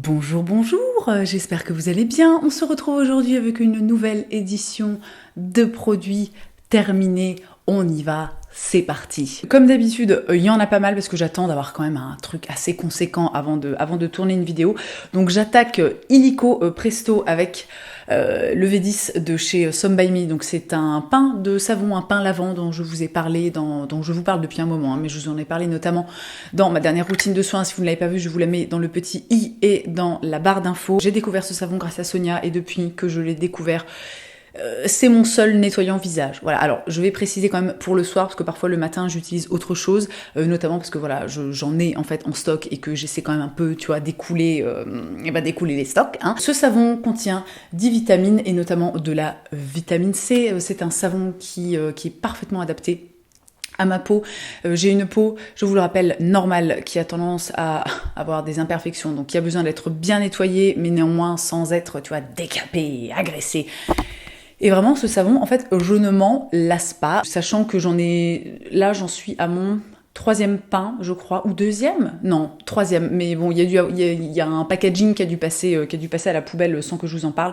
Bonjour, bonjour, j'espère que vous allez bien. On se retrouve aujourd'hui avec une nouvelle édition de produits terminés. On y va, c'est parti. Comme d'habitude, il y en a pas mal parce que j'attends d'avoir quand même un truc assez conséquent avant de tourner une vidéo. Donc j'attaque illico presto avec le V10 de chez Some By Me. Donc c'est un pain de savon, un pain lavant dont je vous ai parlé, dont je vous parle depuis un moment, mais je vous en ai parlé notamment dans ma dernière routine de soins. Si vous ne l'avez pas vu, je vous la mets dans le petit i et dans la barre d'infos. J'ai découvert ce savon grâce à Sonia et depuis que je l'ai découvert, c'est mon seul nettoyant visage. Voilà, alors je vais préciser quand même pour le soir, parce que parfois le matin j'utilise autre chose, notamment parce que voilà, j'en ai en fait en stock et que j'essaie quand même un peu, tu vois, d'écouler les stocks. Hein. Ce savon contient 10 vitamines et notamment de la vitamine C. C'est un savon qui est parfaitement adapté à ma peau. J'ai une peau, je vous le rappelle, normale, qui a tendance à avoir des imperfections, donc qui a besoin d'être bien nettoyée, mais néanmoins sans être, tu vois, décapée, agressée. Et vraiment, ce savon, en fait, je ne m'en lasse pas, sachant que j'en suis à mon 3e pain, je crois, ou 2e? Non, 3e, mais bon, il y a un packaging qui a dû passer à la poubelle sans que je vous en parle.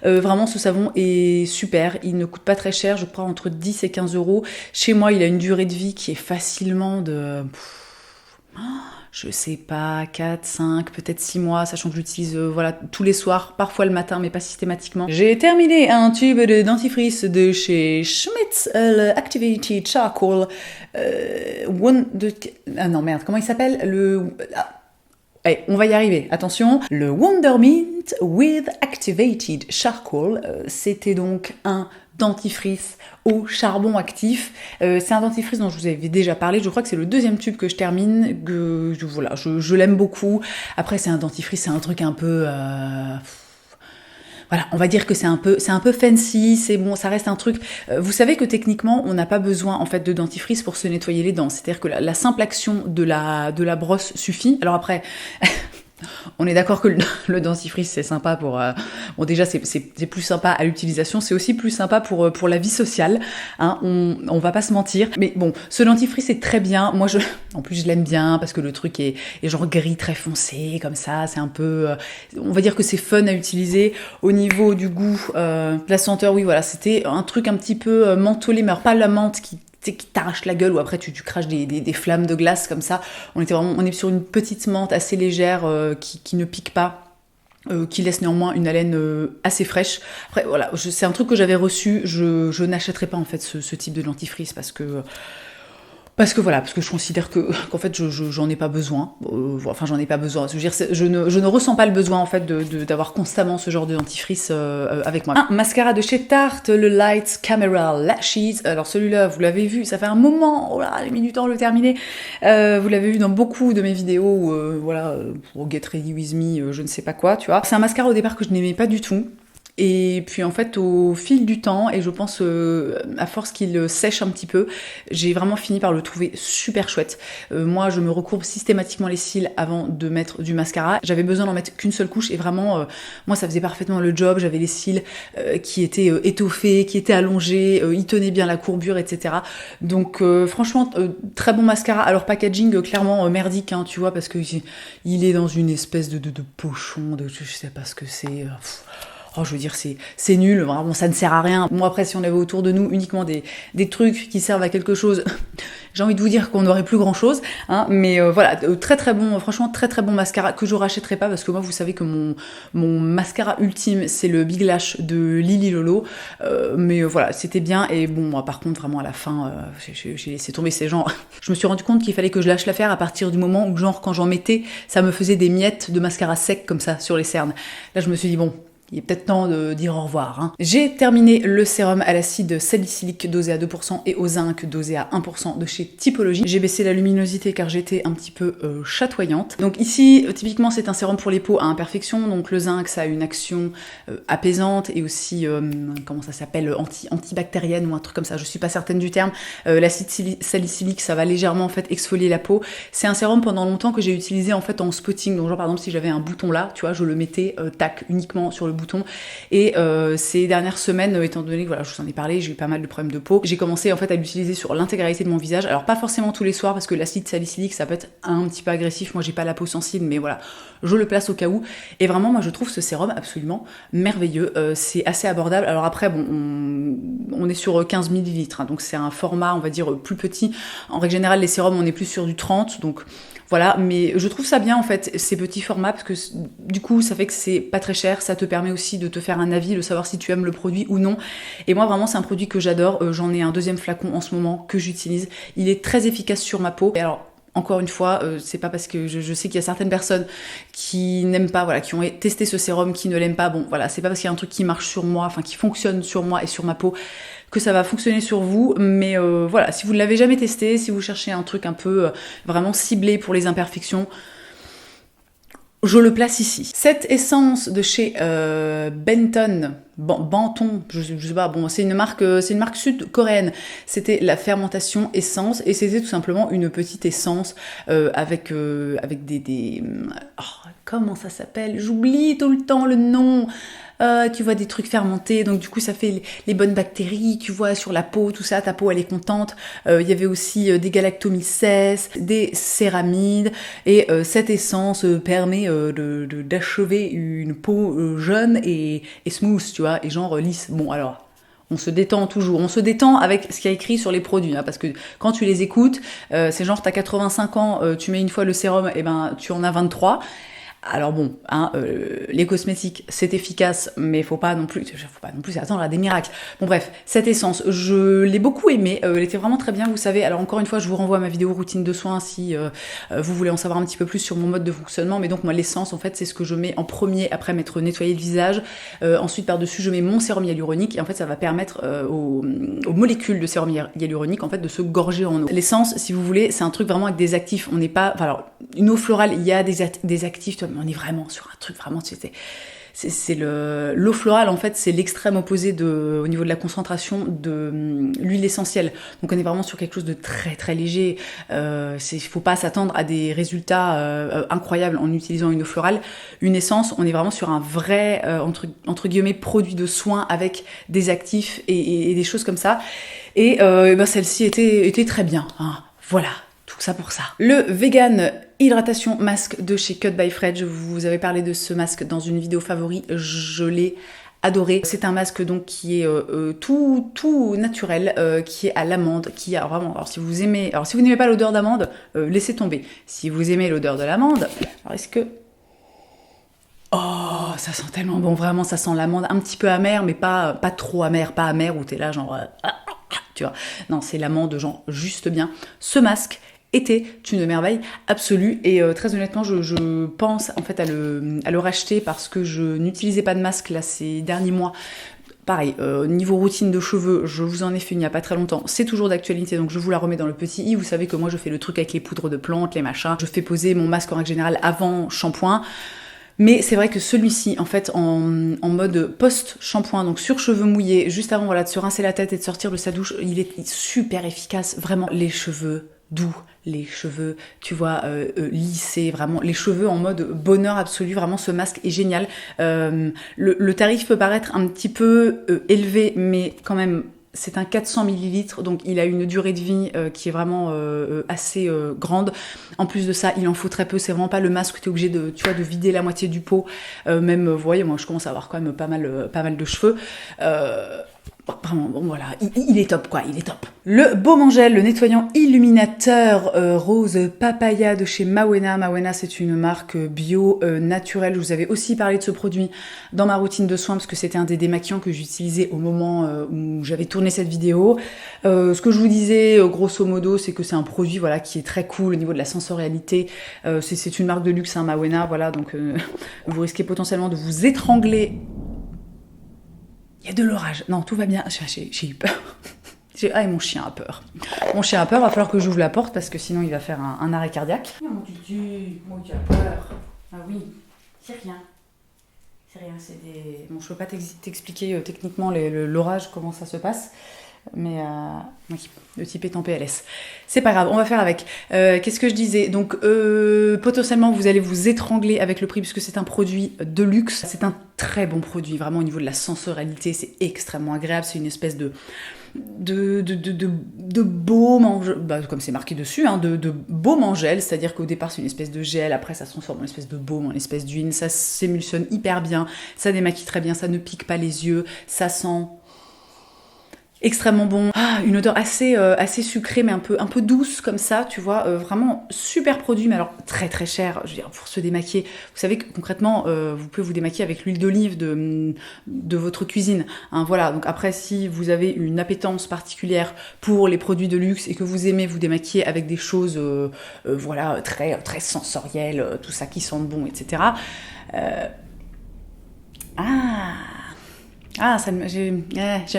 Vraiment, ce savon est super, il ne coûte pas très cher, je crois entre 10 et 15 euros. Chez moi, il a une durée de vie qui est facilement de... je sais pas, 4, 5, peut-être 6 mois, sachant que j'utilise voilà, tous les soirs, parfois le matin, mais pas systématiquement. J'ai terminé un tube de dentifrice de chez Schmitz, le Activated Charcoal. Ah non, merde, comment il s'appelle? Allez, on va y arriver, attention. Le Wonder Mint with Activated Charcoal, c'était donc un dentifrice au charbon actif. C'est un dentifrice dont je vous avais déjà parlé, je crois que c'est le 2e tube que je termine, voilà, je l'aime beaucoup. Après c'est un dentifrice, c'est un truc un peu... Voilà, on va dire que c'est un peu fancy, c'est bon, ça reste un truc... vous savez que techniquement, on n'a pas besoin en fait de dentifrice pour se nettoyer les dents. C'est-à-dire que la simple action de la brosse suffit. Alors après... On est d'accord que le dentifrice c'est sympa pour... bon déjà c'est plus sympa à l'utilisation, c'est aussi plus sympa pour la vie sociale, hein, on va pas se mentir. Mais bon, ce dentifrice est très bien, moi en plus je l'aime bien parce que le truc est genre gris très foncé comme ça, c'est un peu... on va dire que c'est fun à utiliser. Au niveau du goût, la senteur, oui voilà, c'était un truc un petit peu mentholé, mais alors pas la menthe qui t'arrache la gueule ou après tu craches des flammes de glace comme ça. On est sur une petite menthe assez légère qui ne pique pas, qui laisse néanmoins une haleine assez fraîche. Après voilà, c'est un truc que j'avais reçu, je n'achèterai pas en fait ce type de dentifrice parce que je considère qu'en fait j'en ai pas besoin. Enfin j'en ai pas besoin. Je veux dire, je ne ressens pas le besoin en fait d'avoir constamment ce genre de dentifrice avec moi. Un mascara de chez Tarte, le Light Camera Lashes. Alors celui-là vous l'avez vu, ça fait un moment. Oh là, j'ai mis du temps à le terminer. Vous l'avez vu dans beaucoup de mes vidéos. Voilà, pour Get Ready With Me, je ne sais pas quoi, tu vois. C'est un mascara au départ que je n'aimais pas du tout. Et puis en fait au fil du temps, et je pense à force qu'il sèche un petit peu, j'ai vraiment fini par le trouver super chouette. Moi je me recourbe systématiquement les cils avant de mettre du mascara. J'avais besoin d'en mettre qu'une seule couche et vraiment moi ça faisait parfaitement le job. J'avais les cils qui étaient étoffés, qui étaient allongés, ils tenaient bien la courbure, etc. Donc franchement très bon mascara. Alors packaging clairement merdique, hein, tu vois, parce que il est dans une espèce de pochon, je sais pas ce que c'est... Oh, je veux dire, c'est nul, vraiment, ça ne sert à rien. Moi, après, si on avait autour de nous uniquement des trucs qui servent à quelque chose, j'ai envie de vous dire qu'on n'aurait plus grand-chose, hein, mais voilà, très très bon, franchement, très très bon mascara que je rachèterai pas parce que moi, vous savez que mon mascara ultime, c'est le Big Lash de Lily Lolo, mais voilà, c'était bien, et bon, moi, par contre, vraiment, à la fin, j'ai laissé tomber ces gens. Je me suis rendu compte qu'il fallait que je lâche l'affaire à partir du moment où, genre, quand j'en mettais, ça me faisait des miettes de mascara sec comme ça, sur les cernes. Là, je me suis dit, bon... Il est peut-être temps de dire au revoir. Hein. J'ai terminé le sérum à l'acide salicylique dosé à 2% et au zinc dosé à 1% de chez Typologie. J'ai baissé la luminosité car j'étais un petit peu chatoyante. Donc ici, typiquement, c'est un sérum pour les peaux à imperfection. Donc le zinc, ça a une action apaisante et aussi, comment ça s'appelle, antibactérienne ou un truc comme ça. Je suis pas certaine du terme. L'acide salicylique, ça va légèrement en fait exfolier la peau. C'est un sérum pendant longtemps que j'ai utilisé en fait en spotting. Donc genre par exemple, si j'avais un bouton là, tu vois, je le mettais tac uniquement sur le boutons. Et ces dernières semaines, étant donné que voilà, je vous en ai parlé, j'ai eu pas mal de problèmes de peau, j'ai commencé en fait à l'utiliser sur l'intégralité de mon visage. Alors pas forcément tous les soirs parce que l'acide salicylique ça peut être un petit peu agressif. Moi j'ai pas la peau sensible, mais voilà, je le place au cas où. Et vraiment, moi je trouve ce sérum absolument merveilleux. C'est assez abordable. Alors après, bon, on est sur 15 millilitres, hein, donc c'est un format, on va dire, plus petit. En règle générale, les sérums, on est plus sur du 30, donc voilà. Mais je trouve ça bien, en fait, ces petits formats, parce que du coup, ça fait que c'est pas très cher. Ça te permet aussi de te faire un avis, de savoir si tu aimes le produit ou non. Et moi, vraiment, c'est un produit que j'adore. J'en ai un deuxième flacon en ce moment que j'utilise. Il est très efficace sur ma peau. Et alors, encore une fois, c'est pas parce que je sais qu'il y a certaines personnes qui n'aiment pas, voilà, qui ont testé ce sérum, qui ne l'aiment pas. Bon, voilà, c'est pas parce qu'il y a un truc qui marche sur moi, enfin qui fonctionne sur moi et sur ma peau, que ça va fonctionner sur vous. Mais voilà, si vous ne l'avez jamais testé, si vous cherchez un truc un peu vraiment ciblé pour les imperfections, je le place ici. Cette essence de chez Benton, Banton, je sais pas, bon, c'est une marque sud-coréenne. C'était la fermentation essence et c'était tout simplement une petite essence avec oh, comment ça s'appelle? J'oublie tout le temps le nom. Tu vois des trucs fermentés, donc du coup ça fait les bonnes bactéries, tu vois, sur la peau, tout ça, ta peau elle est contente. Il y avait aussi des galactomycètes, des céramides, et cette essence permet d'achever une peau jeune et smooth, tu vois, et genre lisse. Bon alors, on se détend toujours, on se détend avec ce qu'il y a écrit sur les produits, hein, parce que quand tu les écoutes, c'est genre t'as 85 ans, tu mets une fois le sérum, et ben tu en as 23. Alors bon, hein, les cosmétiques, c'est efficace, mais faut pas non plus attendre à des miracles. Bon bref, cette essence, je l'ai beaucoup aimée, elle était vraiment très bien, vous savez. Alors encore une fois, je vous renvoie à ma vidéo routine de soins si vous voulez en savoir un petit peu plus sur mon mode de fonctionnement. Mais donc moi, l'essence, en fait, c'est ce que je mets en premier après m'être nettoyé le visage. Ensuite, par-dessus, je mets mon sérum hyaluronique et en fait, ça va permettre aux molécules de sérum hyaluronique en fait de se gorger en eau. L'essence, si vous voulez, c'est un truc vraiment avec des actifs. On n'est pas, enfin, alors une eau florale, il y a des actifs. On est vraiment sur un truc vraiment, c'est l'eau florale en fait, c'est l'extrême opposé au niveau de la concentration de l'huile essentielle. Donc on est vraiment sur quelque chose de très très léger. Il faut pas s'attendre à des résultats incroyables en utilisant une eau florale. Une essence, on est vraiment sur un vrai entre guillemets produit de soin avec des actifs et des choses comme ça. Et ben celle-ci était très bien. Hein. Voilà. Tout ça pour ça. Le Vegan Hydratation Masque de chez Cut by Fred. Je vous avais parlé de ce masque dans une vidéo favori. Je l'ai adoré. C'est un masque donc qui est tout naturel, qui est à l'amande, qui a vraiment. Alors si vous n'aimez pas l'odeur d'amande, laissez tomber. Si vous aimez l'odeur de l'amande, alors est-ce que oh, ça sent tellement bon, vraiment, ça sent l'amande, un petit peu amère, mais pas trop amère, pas amère où t'es là genre tu vois. Non, c'est l'amande genre juste bien. Ce masque était une merveille absolue et très honnêtement je pense en fait à le racheter parce que je n'utilisais pas de masque là ces derniers mois. Pareil, niveau routine de cheveux, je vous en ai fait il n'y a pas très longtemps, c'est toujours d'actualité, donc je vous la remets dans le petit i. Vous savez que moi je fais le truc avec les poudres de plantes, les machins, je fais poser mon masque en règle générale avant shampoing. Mais c'est vrai que celui-ci, en fait, en mode post-shampoing, donc sur cheveux mouillés, juste avant voilà, de se rincer la tête et de sortir de sa douche, il est super efficace, vraiment. Les cheveux doux, les cheveux, tu vois, lissés, vraiment, les cheveux en mode bonheur absolu, vraiment ce masque est génial. Le tarif peut paraître un petit peu élevé, mais quand même, c'est un 400 ml, donc il a une durée de vie qui est vraiment assez grande. En plus de ça, il en faut très peu, c'est vraiment pas le masque que tu es obligé de, tu vois, de vider la moitié du pot. Même, vous voyez, moi je commence à avoir quand même pas mal de cheveux. Vraiment, bon voilà, il est top quoi, il est top. Le Baume en gel, le nettoyant illuminateur rose papaya de chez Mawena. Mawena, c'est une marque bio naturelle. Je vous avais aussi parlé de ce produit dans ma routine de soins parce que c'était un des démaquillants que j'utilisais au moment où j'avais tourné cette vidéo. Ce que je vous disais, grosso modo, c'est que c'est un produit voilà qui est très cool au niveau de la sensorialité. C'est une marque de luxe, hein, Mawena, voilà, donc vous risquez potentiellement de vous étrangler. Il y a de l'orage. Non, tout va bien. J'ai eu peur. Ah, et mon chien a peur. Mon chien a peur, va falloir que j'ouvre la porte parce que sinon il va faire un arrêt cardiaque. Non, tu as peur. Ah oui, c'est rien. C'est rien, c'est des... Bon, je peux pas t'expliquer techniquement l'orage, comment ça se passe. Mais oui, le type est en PLS. C'est pas grave, on va faire avec. Qu'est-ce que je disais? Donc potentiellement vous allez vous étrangler avec le prix puisque c'est un produit de luxe. C'est un très bon produit, vraiment au niveau de la sensorialité, c'est extrêmement agréable. C'est une espèce de baume, comme c'est marqué dessus, hein, de baume en gel, c'est-à-dire qu'au départ c'est une espèce de gel, après ça se transforme en une espèce de baume, en une espèce d'huile, ça s'émulsionne hyper bien, ça démaquille très bien, ça ne pique pas les yeux, ça sent extrêmement bon. Une odeur assez sucrée mais un peu douce comme ça, tu vois, vraiment super produit, mais alors très très cher. Je veux dire, pour se démaquiller, vous savez que concrètement vous pouvez vous démaquiller avec l'huile d'olive de votre cuisine, hein, voilà. Donc après, si vous avez une appétence particulière pour les produits de luxe et que vous aimez vous démaquiller avec des choses voilà, très très sensorielles, tout ça qui sent bon, etc.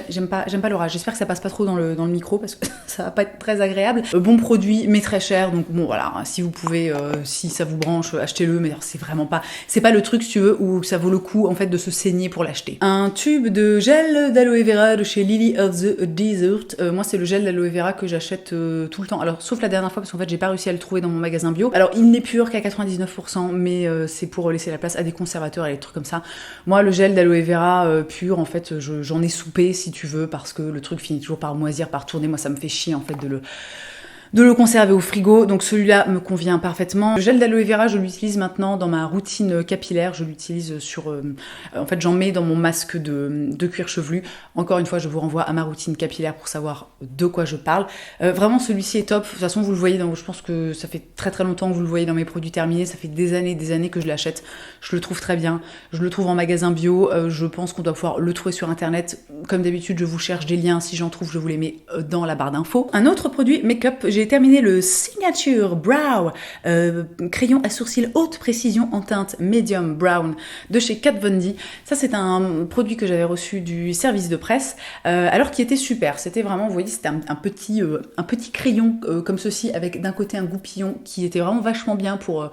J'aime pas l'orage. J'espère que ça passe pas trop dans le micro parce que ça va pas être très agréable. Bon produit, mais très cher. Donc bon, voilà. Si vous pouvez, si ça vous branche, achetez-le. Mais alors, c'est pas le truc, si tu veux, où ça vaut le coup, en fait, de se saigner pour l'acheter. Un tube de gel d'aloe vera de chez Lily of the Desert. Moi, c'est le gel d'aloe vera que j'achète tout le temps. Alors, sauf la dernière fois, parce qu'en fait, j'ai pas réussi à le trouver dans mon magasin bio. Alors, il n'est pur qu'à 99%, mais c'est pour laisser la place à des conservateurs et des trucs comme ça. Moi, le gel d'aloe vera pur, en fait, j'en ai soupé, si tu veux, parce que le truc finit toujours par moisir, par tourner. Moi, ça me fait chier, en fait, de le conserver au frigo, donc celui-là me convient parfaitement. Le gel d'aloe vera, je l'utilise maintenant dans ma routine capillaire, je l'utilise sur... en fait, j'en mets dans mon masque de cuir chevelu. Encore une fois, je vous renvoie à ma routine capillaire pour savoir de quoi je parle. Vraiment, celui-ci est top. De toute façon, vous le voyez, je pense que ça fait très très longtemps que vous le voyez dans mes produits terminés. Ça fait des années que je l'achète. Je le trouve très bien. Je le trouve en magasin bio. Je pense qu'on doit pouvoir le trouver sur Internet. Comme d'habitude, je vous cherche des liens. Si j'en trouve, je vous les mets dans la barre d'infos. Un autre produit make-up, j'ai terminé le Signature Brow crayon à sourcils haute précision en teinte medium brown de chez Kat Von D. Ça, c'est un produit que j'avais reçu du service de presse, alors qui était super. C'était vraiment, vous voyez, c'était un petit crayon comme ceci, avec d'un côté un goupillon qui était vraiment vachement bien pour,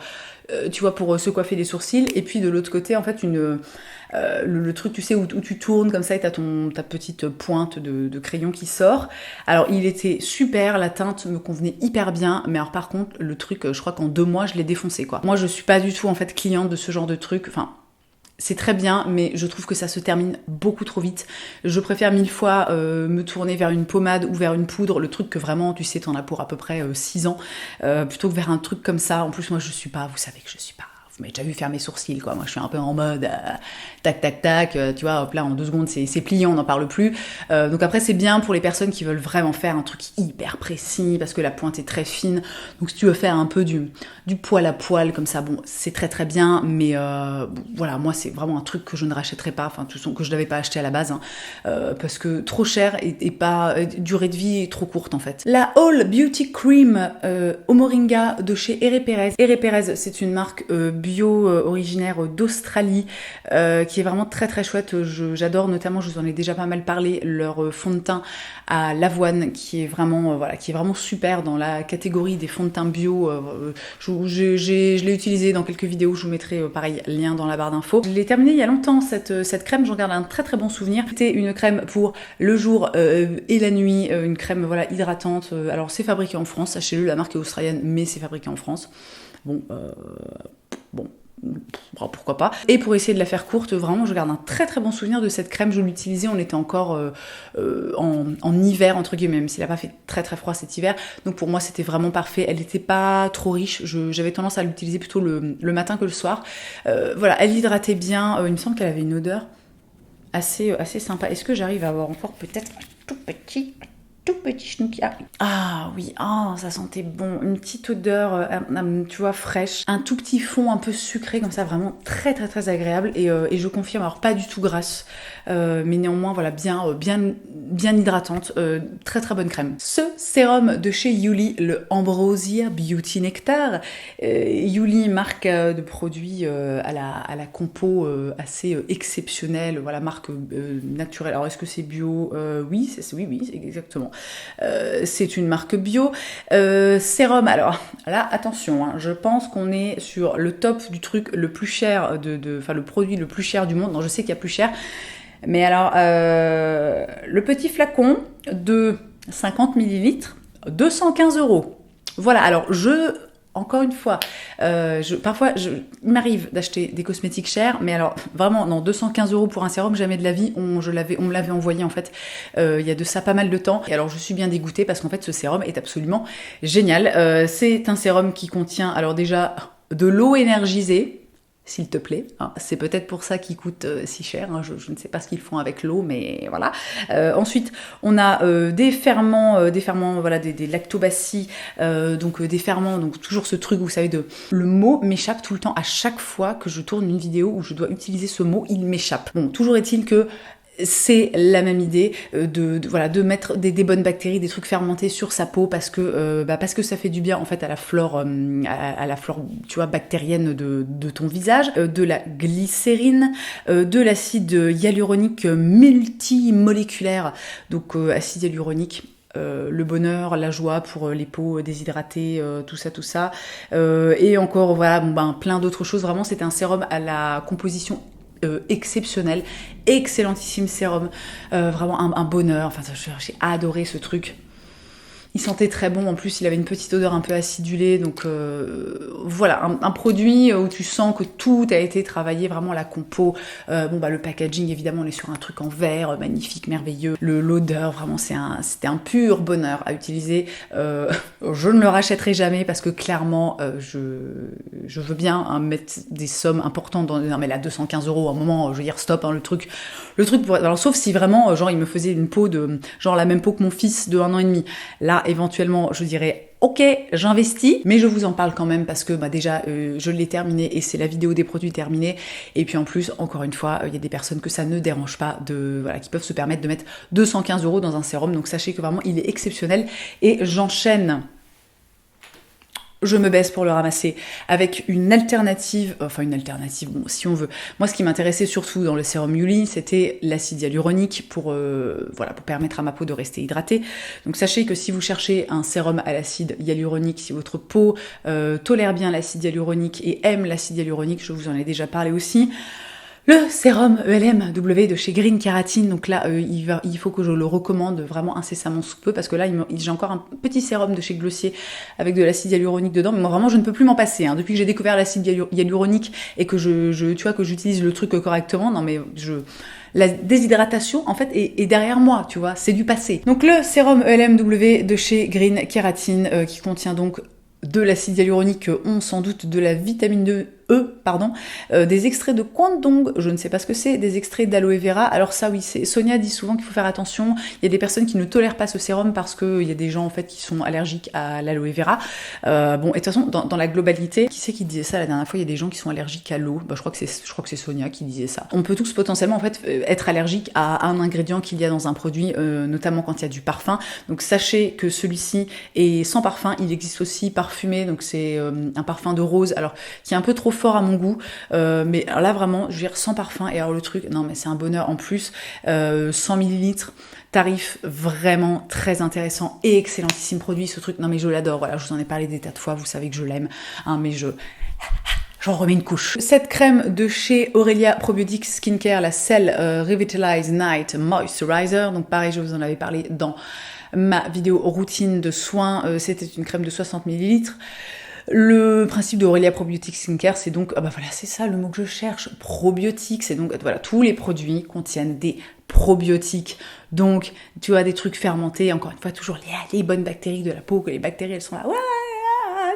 tu vois, pour se coiffer les sourcils, et puis de l'autre côté, en fait, le truc, tu sais, où tu tournes comme ça et t'as ta petite pointe de crayon qui sort. Alors, il était super, la teinte me convenait hyper bien, mais alors par contre, le truc, je crois qu'en 2 mois, je l'ai défoncé, quoi. Moi, je suis pas du tout, en fait, cliente de ce genre de truc. Enfin, c'est très bien, mais je trouve que ça se termine beaucoup trop vite. Je préfère 1000 fois me tourner vers une pommade ou vers une poudre, le truc que vraiment, tu sais, t'en as pour à peu près 6 ans, plutôt que vers un truc comme ça. En plus, moi, vous savez que je suis pas... Vous m'avez déjà vu faire mes sourcils, quoi. Moi, je suis un peu en mode tac, tac, tac, tu vois, hop là, en 2 secondes, c'est plié, on n'en parle plus. Donc après, c'est bien pour les personnes qui veulent vraiment faire un truc hyper précis, parce que la pointe est très fine. Donc si tu veux faire un peu du poil à poil, comme ça, bon, c'est très très bien, mais voilà, moi, c'est vraiment un truc que je ne rachèterai pas, enfin, que je n'avais pas acheté à la base, hein, parce que trop cher et pas... durée de vie trop courte, en fait. La All Beauty Cream au Moringa de chez Ere Perez. Ere Perez, c'est une marque bio originaire d'Australie, qui est vraiment très très chouette. J'adore, notamment, je vous en ai déjà pas mal parlé, leur fond de teint à l'avoine, qui est vraiment qui est vraiment super dans la catégorie des fonds de teint bio. Je l'ai utilisé dans quelques vidéos, je vous mettrai pareil lien dans la barre d'infos. Je l'ai terminée il y a longtemps, cette crème, j'en garde un très très bon souvenir. C'était une crème pour le jour et la nuit, une crème voilà hydratante. Alors c'est fabriqué en France, sachez-le, la marque est australienne, mais c'est fabriqué en France. Bon, pourquoi pas. Et pour essayer de la faire courte, vraiment, je garde un très très bon souvenir de cette crème. Je l'utilisais, on était encore en hiver, entre guillemets, même s'il n'a pas fait très très froid cet hiver. Donc pour moi, c'était vraiment parfait. Elle n'était pas trop riche. J'avais tendance à l'utiliser plutôt le matin que le soir. Voilà, elle hydratait bien. Il me semble qu'elle avait une odeur assez sympa. Est-ce que j'arrive à avoir encore peut-être un tout petit schnouki. Ah oui, ça sentait bon. Une petite odeur, tu vois, fraîche. Un tout petit fond un peu sucré, comme ça, vraiment très très très agréable. Et je confirme, alors pas du tout grasse, mais néanmoins, voilà, bien hydratante. Très très bonne crème. Ce sérum de chez Yuli, le Ambrosia Beauty Nectar. Yuli, marque de produits à la compo assez exceptionnelle. Voilà, marque naturelle. Alors, est-ce que c'est bio? Oui, oui, exactement. C'est une marque bio. Sérum, alors là, attention, hein, je pense qu'on est sur le top du truc le plus cher, enfin le produit le plus cher du monde. Non, je sais qu'il y a plus cher. Mais alors, le petit flacon de 50 millilitres, 215 €. Voilà, alors encore une fois, parfois, il m'arrive d'acheter des cosmétiques chers, mais alors vraiment, non, 215 € pour un sérum, jamais de la vie. On me l'avait envoyé en fait il y a de ça pas mal de temps. Et alors, je suis bien dégoûtée parce qu'en fait, ce sérum est absolument génial. C'est un sérum qui contient, alors déjà, de l'eau énergisée. S'il te plaît. C'est peut-être pour ça qu'il coûte si cher. Je ne sais pas ce qu'ils font avec l'eau, mais voilà. Ensuite, on a des ferments, voilà, des lactobacilles, donc des ferments, donc toujours ce truc, vous savez, le mot m'échappe tout le temps. À chaque fois que je tourne une vidéo où je dois utiliser ce mot, il m'échappe. Bon, toujours est-il que c'est la même idée de mettre des bonnes bactéries, des trucs fermentés sur sa peau parce que ça fait du bien en fait à la flore, tu vois, bactérienne de ton visage, de la glycérine, de l'acide hyaluronique multimoléculaire, donc acide hyaluronique. Le bonheur, la joie pour les peaux déshydratées, tout ça, et encore voilà, plein d'autres choses. Vraiment, c'était un sérum à la composition exceptionnel, excellentissime sérum, vraiment un bonheur. Enfin, j'ai adoré ce truc. Il sentait très bon, en plus il avait une petite odeur un peu acidulée, donc voilà, un produit où tu sens que tout a été travaillé, vraiment la compo, le packaging évidemment on est sur un truc en verre, magnifique, merveilleux, l'odeur vraiment c'était un pur bonheur à utiliser. Je ne le rachèterai jamais parce que clairement je veux bien mettre des sommes importantes non mais là 215 € à un moment, je veux dire stop, le truc alors sauf si vraiment genre il me faisait une peau de genre la même peau que mon fils de 1 an et demi, là éventuellement je dirais ok, j'investis, mais je vous en parle quand même parce que déjà je l'ai terminé et c'est la vidéo des produits terminée. Et puis en plus, encore une fois, il y a des personnes que ça ne dérange pas qui peuvent se permettre de mettre 215 € dans un sérum. Donc sachez que vraiment il est exceptionnel. Et j'enchaîne. Je me baisse pour le ramasser avec une alternative, bon, si on veut. Moi, ce qui m'intéressait surtout dans le sérum Yuli, c'était l'acide hyaluronique pour permettre à ma peau de rester hydratée. Donc, sachez que si vous cherchez un sérum à l'acide hyaluronique, si votre peau tolère bien l'acide hyaluronique et aime l'acide hyaluronique, je vous en ai déjà parlé aussi. Le sérum ELMW de chez Green Kératine, donc là il faut que je le recommande vraiment incessamment sous peu parce que là j'ai encore un petit sérum de chez Glossier avec de l'acide hyaluronique dedans, mais moi vraiment je ne peux plus m'en passer. Depuis que j'ai découvert l'acide hyaluronique et que que j'utilise le truc correctement, la déshydratation en fait est derrière moi, tu vois, c'est du passé. Donc le sérum ELMW de chez Green Kératine qui contient donc de l'acide hyaluronique, sans doute de la vitamine des extraits de Kwandong, je ne sais pas ce que c'est, des extraits d'aloe vera. Alors ça oui, Sonia dit souvent qu'il faut faire attention, il y a des personnes qui ne tolèrent pas ce sérum parce qu'il y a des gens en fait qui sont allergiques à l'aloe vera. Et de toute façon, dans la globalité, qui c'est qui disait ça la dernière fois? Il y a des gens qui sont allergiques à l'eau, je crois que c'est Sonia qui disait ça. On peut tous potentiellement en fait être allergique à un ingrédient qu'il y a dans un produit, notamment quand il y a du parfum. Donc sachez que celui-ci est sans parfum, il existe aussi parfumé, donc c'est un parfum de rose, alors qui est un peu trop fort à mon goût, mais alors là vraiment je veux dire sans parfum. Et alors le truc, non mais c'est un bonheur en plus, 100 millilitres, tarif vraiment très intéressant et excellentissime produit ce truc. Non mais je l'adore, voilà, je vous en ai parlé des tas de fois, vous savez que je l'aime, mais j'en remets une couche. Cette crème de chez Aurelia Probiotics Skincare, la Cell Revitalize Night Moisturizer, donc pareil je vous en avais parlé dans ma vidéo routine de soins, c'était une crème de 60 millilitres. Le principe d'Aurelia Probiotics Skincare, c'est donc, c'est ça le mot que je cherche, probiotiques, c'est donc, voilà, tous les produits contiennent des probiotiques, donc tu as des trucs fermentés, encore une fois, toujours les bonnes bactéries de la peau, que les bactéries elles sont là, ouais,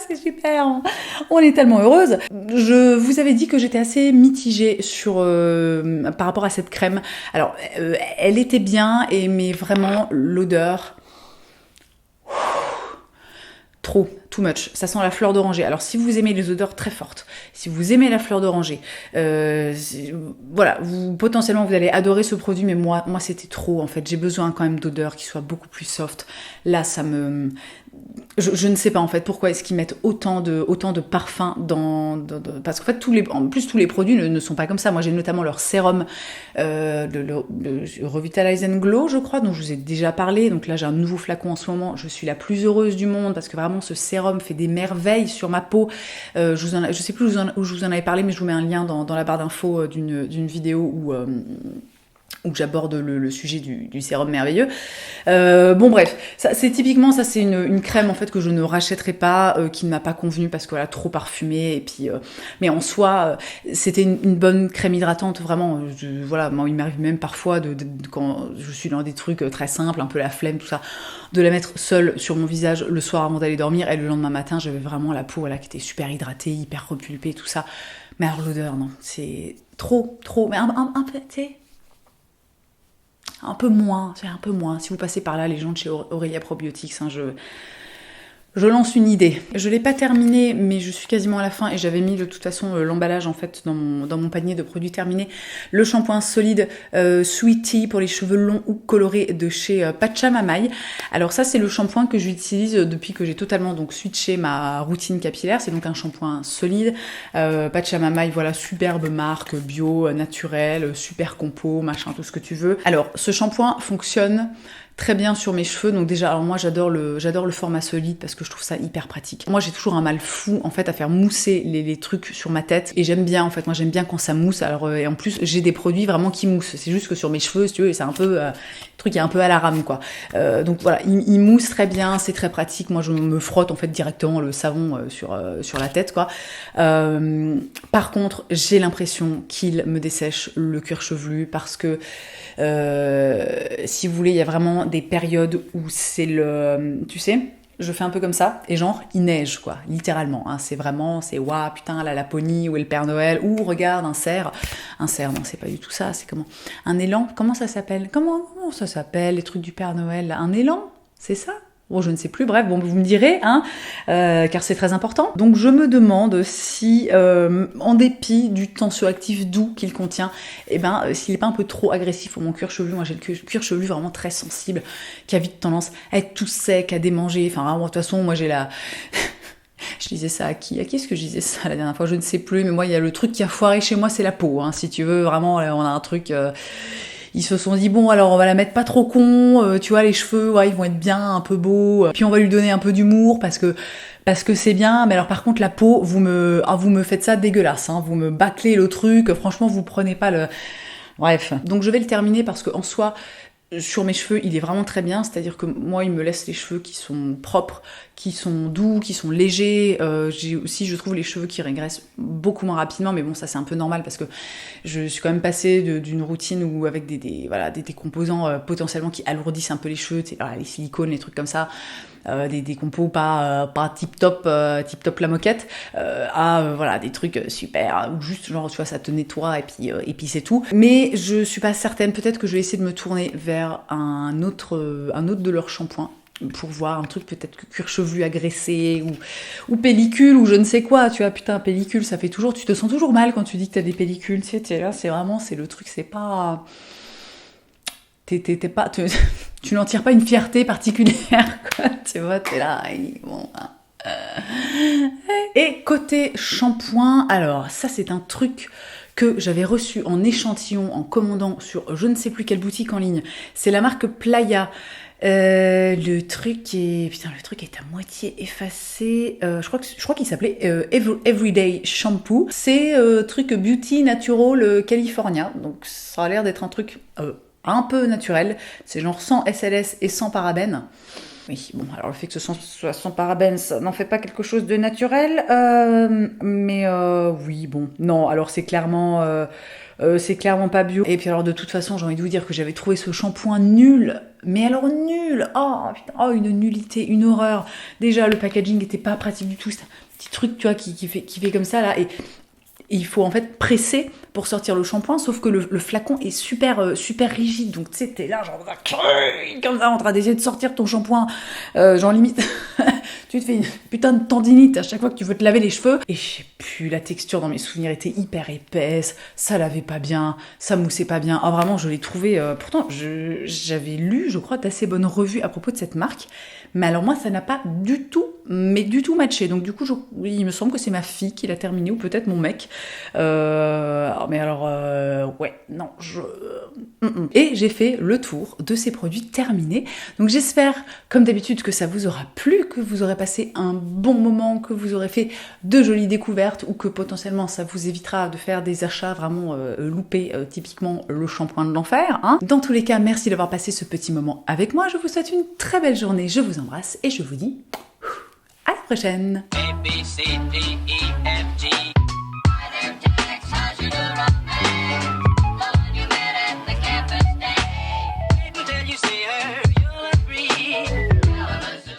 c'est super, on est tellement heureuse. Je vous avais dit que j'étais assez mitigée par rapport à cette crème. Alors, elle était bien, mais vraiment, l'odeur... Too much, ça sent la fleur d'oranger. Alors si vous aimez les odeurs très fortes, si vous aimez la fleur d'oranger, potentiellement vous allez adorer ce produit, mais moi c'était trop en fait. J'ai besoin quand même d'odeurs qui soient beaucoup plus soft. Là je ne sais pas en fait pourquoi est-ce qu'ils mettent autant de parfums parce qu'en fait tous les produits ne sont pas comme ça. Moi j'ai notamment leur sérum le Revitalize and Glow je crois, dont je vous ai déjà parlé. Donc là j'ai un nouveau flacon en ce moment, je suis la plus heureuse du monde parce que vraiment ce sérum fait des merveilles sur ma peau. Je sais plus où je vous en avais parlé, mais je vous mets un lien dans la barre d'infos d'une vidéo où j'aborde le sujet du sérum merveilleux. Bon bref, c'est typiquement ça, c'est une crème en fait que je ne rachèterai pas, qui ne m'a pas convenu parce que voilà, trop parfumée, et puis mais en soi c'était une bonne crème hydratante vraiment. Voilà, moi il m'arrive même parfois quand je suis dans des trucs très simples, un peu la flemme, tout ça, de la mettre seule sur mon visage le soir avant d'aller dormir, et le lendemain matin j'avais vraiment la peau, voilà, qui était super hydratée, hyper repulpée, tout ça. Mais alors l'odeur, non, c'est trop, mais un peu, tu sais, un peu moins. Si vous passez par là, les gens de chez Aurelia Probiotics, hein, je lance une idée. Je l'ai pas terminé, mais je suis quasiment à la fin, et j'avais mis de toute façon l'emballage en fait dans mon panier de produits terminés. Le shampoing solide Sweet Tea pour les cheveux longs ou colorés de chez Pachamamai. Alors ça, c'est le shampoing que j'utilise depuis que j'ai totalement donc switché ma routine capillaire. C'est donc un shampoing solide. Pachamamai, voilà, superbe marque, bio, naturelle, super compo, machin, tout ce que tu veux. Alors, ce shampoing fonctionne très bien sur mes cheveux. Donc déjà, alors moi j'adore le format solide parce que je trouve ça hyper pratique. Moi j'ai toujours un mal fou en fait à faire mousser les trucs sur ma tête, et j'aime bien en fait, moi j'aime bien quand ça mousse. Alors et en plus j'ai des produits vraiment qui moussent. C'est juste que sur mes cheveux, si tu veux, c'est un peu le truc est un peu à la rame quoi. Donc voilà, il mousse très bien, c'est très pratique. Moi je me frotte en fait directement le savon sur la tête quoi. Par contre, j'ai l'impression qu'il me dessèche le cuir chevelu parce que si vous voulez, il y a vraiment des périodes où c'est tu sais, je fais un peu comme ça, et genre, il neige, quoi, littéralement, hein, c'est waouh, putain, la Laponie, ou le Père Noël, ou regarde, un cerf, non, c'est pas du tout ça, c'est comment, un élan, comment ça s'appelle, les trucs du Père Noël, là, un élan, c'est ça? Bon, je ne sais plus, bref, bon, vous me direz, hein, car c'est très important. Donc je me demande si, en dépit du tensioactif doux qu'il contient, s'il n'est pas un peu trop agressif pour mon cuir chevelu. Moi j'ai le cuir chevelu vraiment très sensible, qui a vite tendance à être tout sec, à démanger. Enfin vraiment, de toute façon, moi j'ai la... Je disais ça à qui est-ce que je disais ça la dernière fois? Je ne sais plus, mais moi il y a le truc qui a foiré chez moi, c'est la peau, hein, si tu veux, vraiment, on a un truc... Ils se sont dit, bon, alors on va la mettre pas trop con, tu vois, les cheveux, ouais, ils vont être bien, un peu beaux, puis on va lui donner un peu d'humour parce que c'est bien, mais alors par contre la peau, vous me faites ça dégueulasse, hein, vous me bâclez le truc, franchement vous prenez pas le... Bref, donc je vais le terminer parce que en soi, sur mes cheveux, il est vraiment très bien, c'est-à-dire que moi, il me laisse les cheveux qui sont propres, qui sont doux, qui sont légers. J'ai aussi, je trouve, les cheveux qui régressent beaucoup moins rapidement, mais bon, ça c'est un peu normal parce que je suis quand même passée d'une routine où avec des composants potentiellement qui alourdissent un peu les cheveux, voilà, les silicones, les trucs comme ça, des compos pas tip top la moquette, voilà, des trucs super, ou juste genre tu vois, ça te nettoie et puis c'est tout. Mais je suis pas certaine, peut-être que je vais essayer de me tourner vers un autre de leurs shampoings pour voir un truc peut-être que cuir chevelu agressé ou pellicule ou je ne sais quoi, tu vois, putain, pellicule, ça fait toujours, tu te sens toujours mal quand tu dis que t'as des pellicules, tu sais, t'es là, c'est vraiment, c'est le truc, c'est pas... tu n'en tires pas une fierté particulière, quoi, tu vois, t'es là, et bon... Et côté shampoing, alors ça c'est un truc que j'avais reçu en échantillon en commandant sur je ne sais plus quelle boutique en ligne, c'est la marque Playa. Le truc est à moitié effacé. Je crois qu'il s'appelait Everyday Shampoo. C'est truc Beauty Natural California. Donc ça a l'air d'être un truc un peu naturel. C'est genre sans SLS et sans parabènes. Oui, bon, alors le fait que ce soit sans parabènes, ça n'en fait pas quelque chose de naturel. Mais oui, bon, non, alors c'est clairement pas bio. Et puis alors de toute façon, j'ai envie de vous dire que j'avais trouvé ce shampoing nul. Mais alors nul. Oh putain, oh une nullité, une horreur. Déjà le packaging était pas pratique du tout. C'est un petit truc, tu vois, qui fait comme ça là. Et il faut en fait presser pour sortir le shampoing, sauf que le flacon est super rigide. Donc tu sais, t'es là genre comme ça en train d'essayer de sortir ton shampoing, genre limite tu te fais une putain de tendinite à chaque fois que tu veux te laver les cheveux. Et je sais plus, la texture dans mes souvenirs était hyper épaisse, ça lavait pas bien, ça moussait pas bien. Ah vraiment, je l'ai trouvé, pourtant j'avais lu, je crois, d'assez bonnes revues à propos de cette marque, mais alors moi ça n'a pas du tout mais du tout matché. Donc du coup, il me semble que c'est ma fille qui l'a terminé, ou peut-être mon mec. Mais alors, ouais, non, Et j'ai fait le tour de ces produits terminés. Donc j'espère, comme d'habitude, que ça vous aura plu, que vous aurez passé un bon moment, que vous aurez fait de jolies découvertes, ou que potentiellement ça vous évitera de faire des achats vraiment loupés, typiquement le shampoing de l'enfer. Hein. Dans tous les cas, merci d'avoir passé ce petit moment avec moi. Je vous souhaite une très belle journée, je vous embrasse et je vous dis à la prochaine. A, B, C, D, E, F.